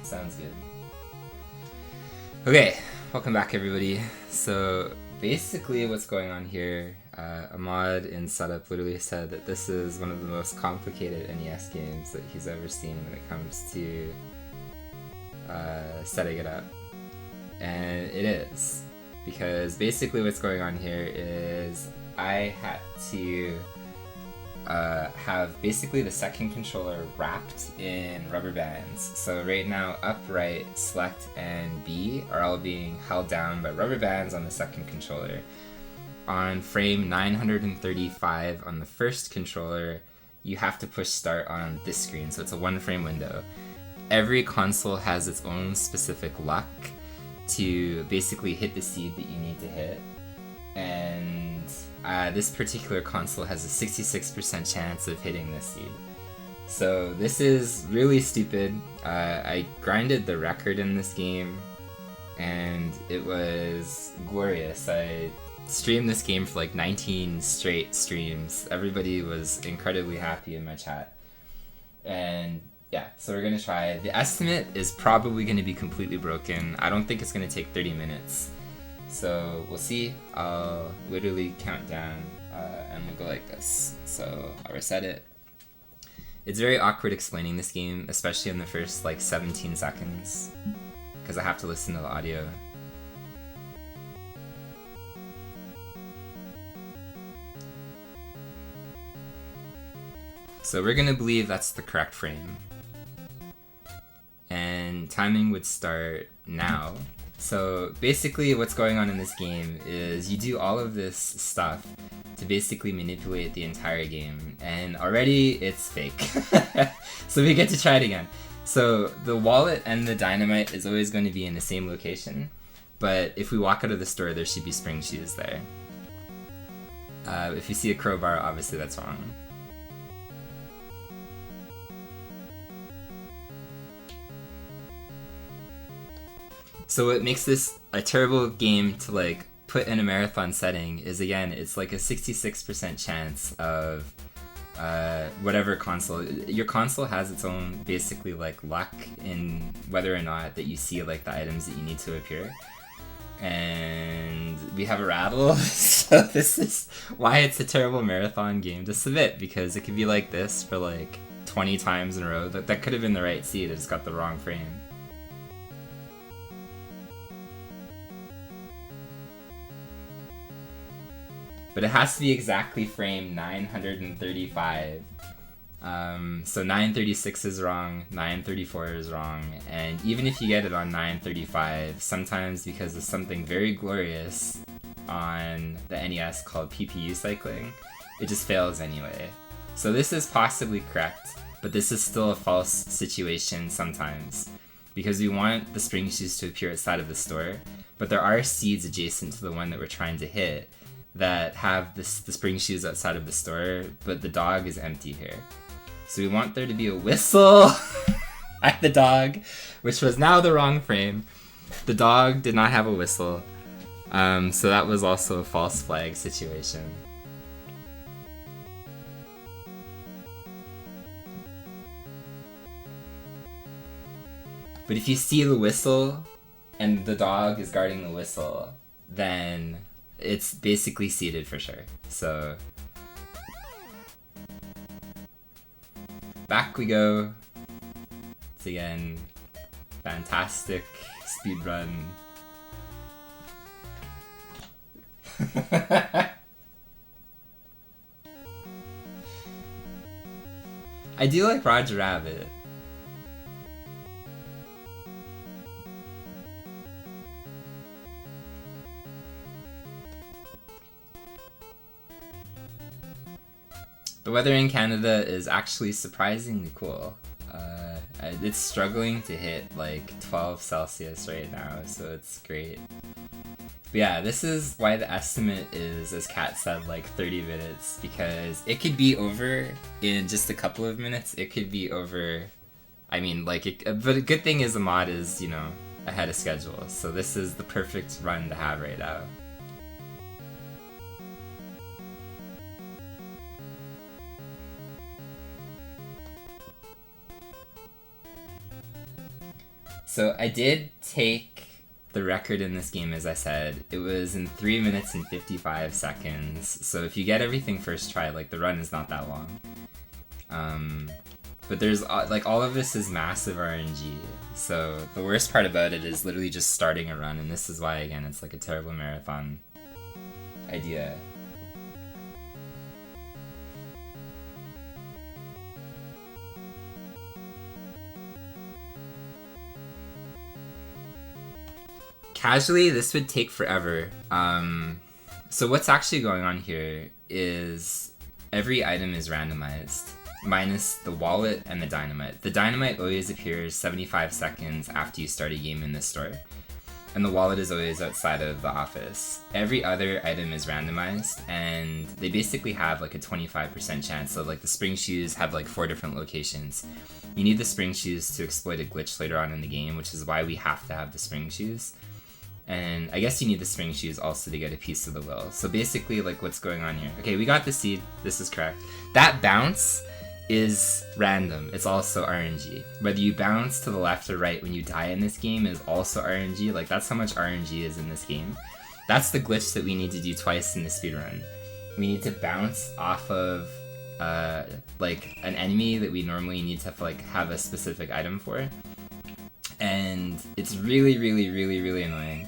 Sounds good. Okay, welcome back everybody. So basically what's going on here, Ahmad in setup literally said that this is one of the most complicated NES games that he's ever seen when it comes to setting it up. And it is. Because basically what's going on here is I had to have basically the second controller wrapped in rubber bands. So right now up, right, select, and B are all being held down by rubber bands on the second controller. On frame 935 on the first controller, you have to push start on this screen, so it's a one frame window. Every console has its own specific luck to basically hit the seed that you need to hit, and this particular console has a 66% chance of hitting this seed. So this is really stupid. I grinded the record in this game, and it was glorious. I streamed this game for like 19 straight streams. Everybody was incredibly happy in my chat. And yeah, so we're gonna try. The estimate is probably gonna be completely broken. I don't think it's gonna take 30 minutes. So we'll see. I'll literally count down and we'll go like this. So I'll reset it. It's very awkward explaining this game, especially in the first like 17 seconds, because I have to listen to the audio. So we're gonna believe that's the correct frame. And timing would start now. So basically what's going on in this game is you do all of this stuff to basically manipulate the entire game, and already it's fake. So we get to try it again. So the wallet and the dynamite is always going to be in the same location, but if we walk out of the store there should be spring shoes there. If you see a crowbar, obviously that's wrong. So what makes this a terrible game to like put in a marathon setting is, again, it's like a 66% chance of whatever console. Your console has its own basically like luck in whether or not that you see like the items that you need to appear. And we have a rattle, so this is why it's a terrible marathon game to submit, because it could be like this for like 20 times in a row. That could have been the right seed, it just got the wrong frame. But it has to be exactly frame 935. So 936 is wrong, 934 is wrong, and even if you get it on 935, sometimes because of something very glorious on the NES called PPU cycling, it just fails anyway. So this is possibly correct, but this is still a false situation sometimes, because we want the spring shoes to appear outside of the store, but there are seeds adjacent to the one that we're trying to hit that have the spring shoes outside of the store, but the dog is empty here. So we want there to be a whistle at the dog, which was now the wrong frame. The dog did not have a whistle, so that was also a false flag situation. But if you see the whistle and the dog is guarding the whistle, then it's basically seeded for sure. So back we go. It's again fantastic speedrun. I do like Roger Rabbit. The weather in Canada is actually surprisingly cool. It's struggling to hit like 12 Celsius right now, so it's great. But yeah, this is why the estimate is, as Kat said, like 30 minutes, because it could be over in just a couple of minutes. It could be over, I mean, like, but a good thing is the mod is, you know, ahead of schedule, so this is the perfect run to have right now. So I did take the record in this game, as I said. It was in 3 minutes and 55 seconds. So if you get everything first try, like the run is not that long. But there's like all of this is massive RNG. So the worst part about it is literally just starting a run, and this is why again it's like a terrible marathon idea. Casually, this would take forever. So what's actually going on here is every item is randomized, minus the wallet and the dynamite. The dynamite always appears 75 seconds after you start a game in this store, and the wallet is always outside of the office. Every other item is randomized, and they basically have like a 25% chance. So like the spring shoes have like 4 different locations. You need the spring shoes to exploit a glitch later on in the game, which is why we have to have the spring shoes. And I guess you need the spring shoes also to get a piece of the will. So basically, like, what's going on here? Okay, we got the seed. This is correct. That bounce is random. It's also RNG. Whether you bounce to the left or right when you die in this game is also RNG. Like, that's how much RNG is in this game. That's the glitch that we need to do twice in the speedrun. We need to bounce off of, like, an enemy that we normally need to, like, have a specific item for. And it's really, really, really, really annoying.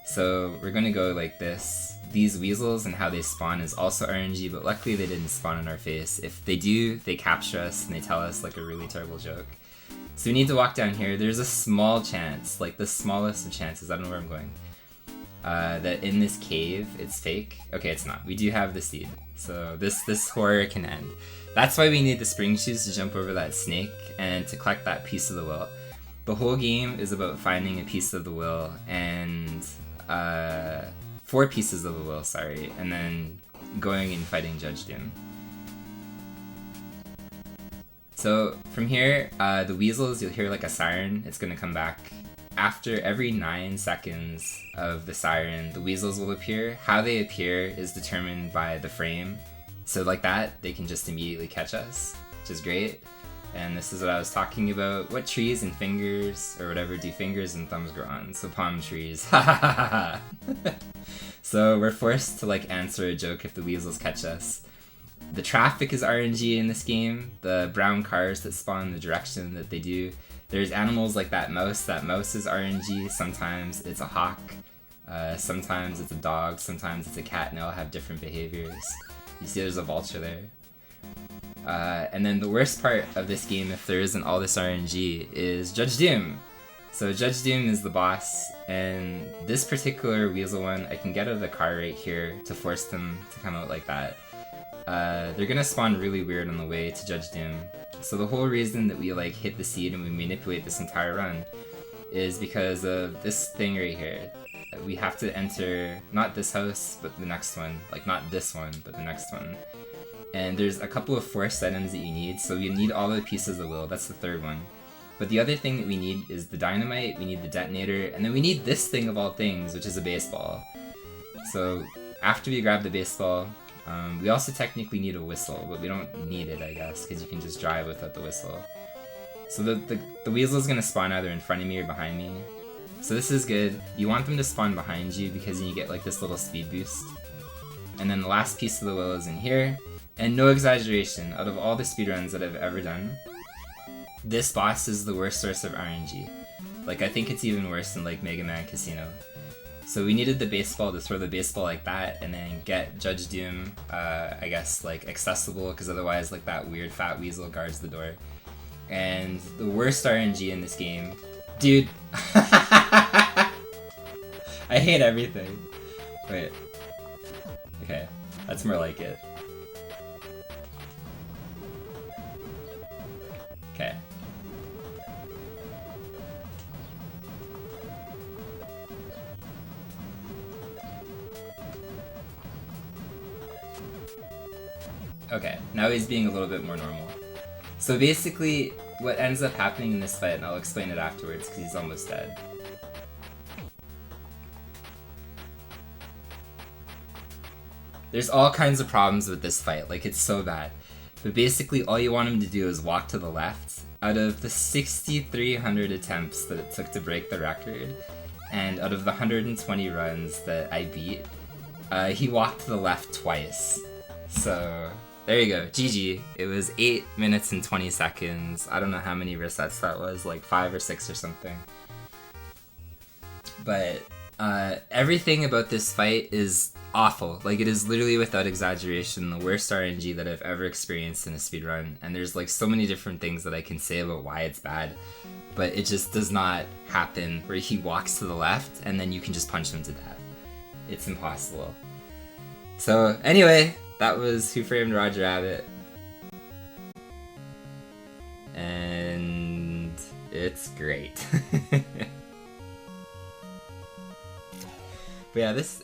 So we're gonna go like this. These weasels and how they spawn is also RNG, but luckily they didn't spawn in our face. If they do, they capture us and they tell us like a really terrible joke. So we need to walk down here. There's a small chance, like the smallest of chances, I don't know where I'm going, that in this cave it's fake. Okay, it's not. We do have the seed. So this horror can end. That's why we need the spring shoes to jump over that snake and to collect that piece of the will. The whole game is about finding a piece of the will and 4 pieces of the will, sorry, and then going and fighting Judge Doom. So from here, the weasels, you'll hear like a siren. It's gonna come back. After every 9 seconds of the siren, the weasels will appear. How they appear is determined by the frame. So like that, they can just immediately catch us, which is great. And this is what I was talking about. What trees and fingers, or whatever, do fingers and thumbs grow on? So palm trees. Ha ha ha ha. So we're forced to like answer a joke if the weasels catch us. The traffic is RNG in this game. The brown cars that spawn in the direction that they do. There's animals like that mouse. That mouse is RNG. Sometimes it's a hawk. Sometimes it's a dog. Sometimes it's a cat, and they all have different behaviors. You see there's a vulture there. And then the worst part of this game, if there isn't all this RNG, is Judge Doom. So Judge Doom is the boss, and this particular weasel one, I can get out of the car right here to force them to come out like that. They're gonna spawn really weird on the way to Judge Doom. So the whole reason that we like hit the seed and we manipulate this entire run is because of this thing right here. We have to enter not this house, but the next one. Like not this one, but the next one. And there's a couple of forced items that you need, so you need all the pieces of will. That's the third one. But the other thing that we need is the dynamite, we need the detonator, and then we need this thing of all things, which is a baseball. So after we grab the baseball, we also technically need a whistle, but we don't need it, I guess, because you can just drive without the whistle. So the weasel is going to spawn either in front of me or behind me. So this is good. You want them to spawn behind you because then you get like this little speed boost. And then the last piece of the will is in here. And no exaggeration, out of all the speedruns that I've ever done, this boss is the worst source of RNG. Like, I think it's even worse than, like, Mega Man Casino. So we needed the baseball to throw the baseball like that, and then get Judge Doom, I guess, like, accessible, because otherwise, like, that weird fat weasel guards the door. And the worst RNG in this game... Dude! I hate everything. Wait. Okay, that's more like it. Okay. Okay, now he's being a little bit more normal. So basically, what ends up happening in this fight, and I'll explain it afterwards because he's almost dead. There's all kinds of problems with this fight, like it's so bad. But basically all you want him to do is walk to the left. Out of the 6,300 attempts that it took to break the record, and out of the 120 runs that I beat, he walked to the left twice. So there you go, GG. It was 8 minutes and 20 seconds. I don't know how many resets that was, like 5 or 6 or something. But everything about this fight is awful. Like, it is literally, without exaggeration, the worst RNG that I've ever experienced in a speedrun. And there's like so many different things that I can say about why it's bad, but it just does not happen where he walks to the left and then you can just punch him to death. It's impossible. So anyway, that was Who Framed Roger Rabbit. And it's great. But yeah, this